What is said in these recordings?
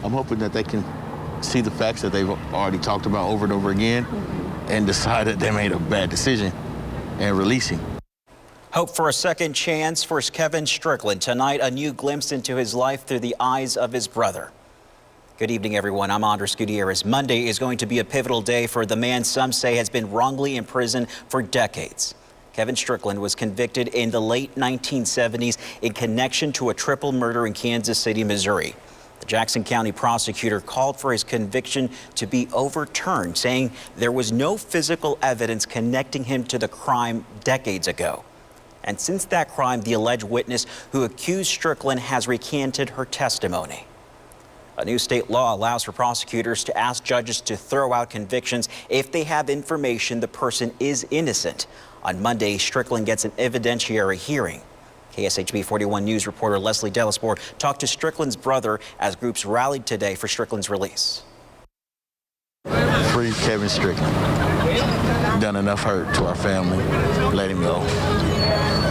I'm hoping that they can see the facts that they've already talked about over and over again and decide that they made a bad decision and release him. Hope for a second chance for Kevin Strickland. Tonight, a new glimpse into his life through the eyes of his brother. Good evening, everyone. I'm Andres Gutierrez. Monday is going to be a pivotal day for the man some say has been wrongly imprisoned for decades. Kevin Strickland was convicted in the late 1970s in connection to a triple murder in Kansas City, Missouri. The Jackson County prosecutor called for his conviction to be overturned, saying there was no physical evidence connecting him to the crime decades ago. And since that crime, the alleged witness who accused Strickland has recanted her testimony. A new state law allows for prosecutors to ask judges to throw out convictions if they have information the person is innocent. On Monday, Strickland gets an evidentiary hearing. KSHB 41 News reporter Leslie Delasport talked to Strickland's brother as groups rallied today for Strickland's release. Free Kevin Strickland. Done enough hurt to our family. Let him go.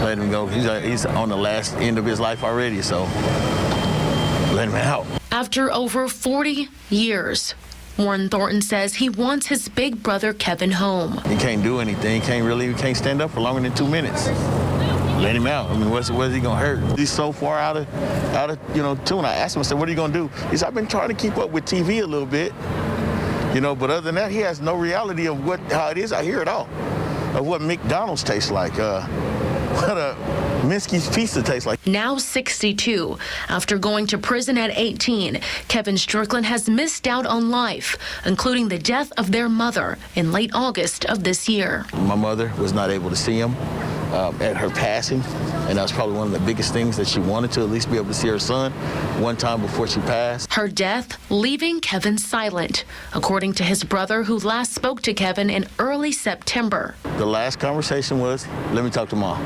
Let him go. He's on the last end of his life already, so let him out. After over 40 years, Warren Thornton says he wants his big brother Kevin home. He can't do anything. He can't stand up for longer than 2 minutes. Let him out. I mean, what's he gonna hurt? He's so far out of tune. I asked him, I said, what are you gonna do? He said, I've been trying to keep up with TV a little bit, but other than that, he has no reality of how it is out here at all, of what McDonald's tastes like, what a Minsky's pizza tastes like. Now 62, after going to prison at 18, Kevin Strickland has missed out on life, including the death of their mother in late August of this year. My mother was not able to see him at her passing, and that was probably one of the biggest things that she wanted to at least be able to see her son one time before she passed. Her death leaving Kevin silent, according to his brother, who last spoke to Kevin in early September. The last conversation was, let me talk to Mom.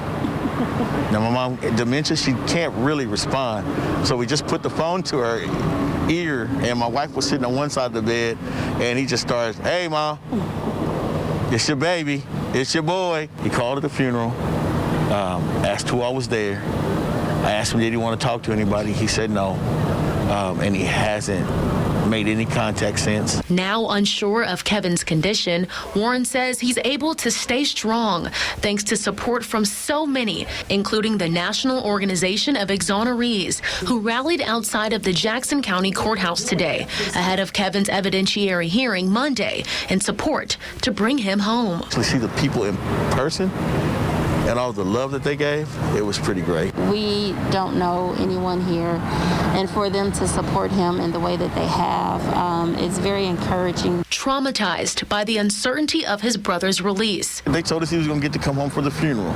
Now, my mom, dementia, she can't really respond. So we just put the phone to her ear, and my wife was sitting on one side of the bed, and he just starts, hey, Mom, it's your baby, it's your boy. He called at the funeral, asked who I was there. I asked him, did he want to talk to anybody? He said no, and he hasn't made any contact since. Now unsure of Kevin's condition, Warren says he's able to stay strong thanks to support from so many, including the National Organization of Exonerees, who rallied outside of the Jackson County Courthouse today ahead of Kevin's evidentiary hearing Monday in support to bring him home. To see the people in person and all the love that they gave, it was pretty great. We don't know anyone here, and for them to support him in the way that they have, it's very encouraging. Traumatized by the uncertainty of his brother's release. They told us he was going to get to come home for the funeral.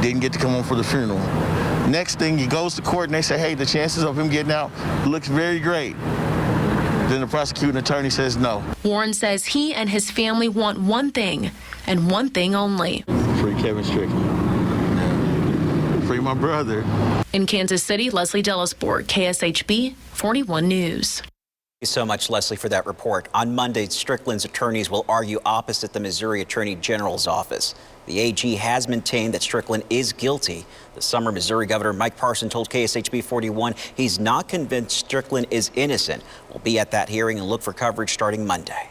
Didn't get to come home for the funeral. Next thing, he goes to court and they say, hey, the chances of him getting out looks very great. Then the prosecuting attorney says no. Warren says he and his family want one thing, and one thing only. Free Kevin Strickland. Free my brother. In Kansas City, Leslie Delasport, KSHB 41 News. Thank you so much, Leslie, for that report. On Monday, Strickland's attorneys will argue opposite the Missouri Attorney General's office. The AG has maintained that Strickland is guilty. The summer Missouri Governor Mike Parson told KSHB 41 he's not convinced Strickland is innocent. We'll be at that hearing and look for coverage starting Monday.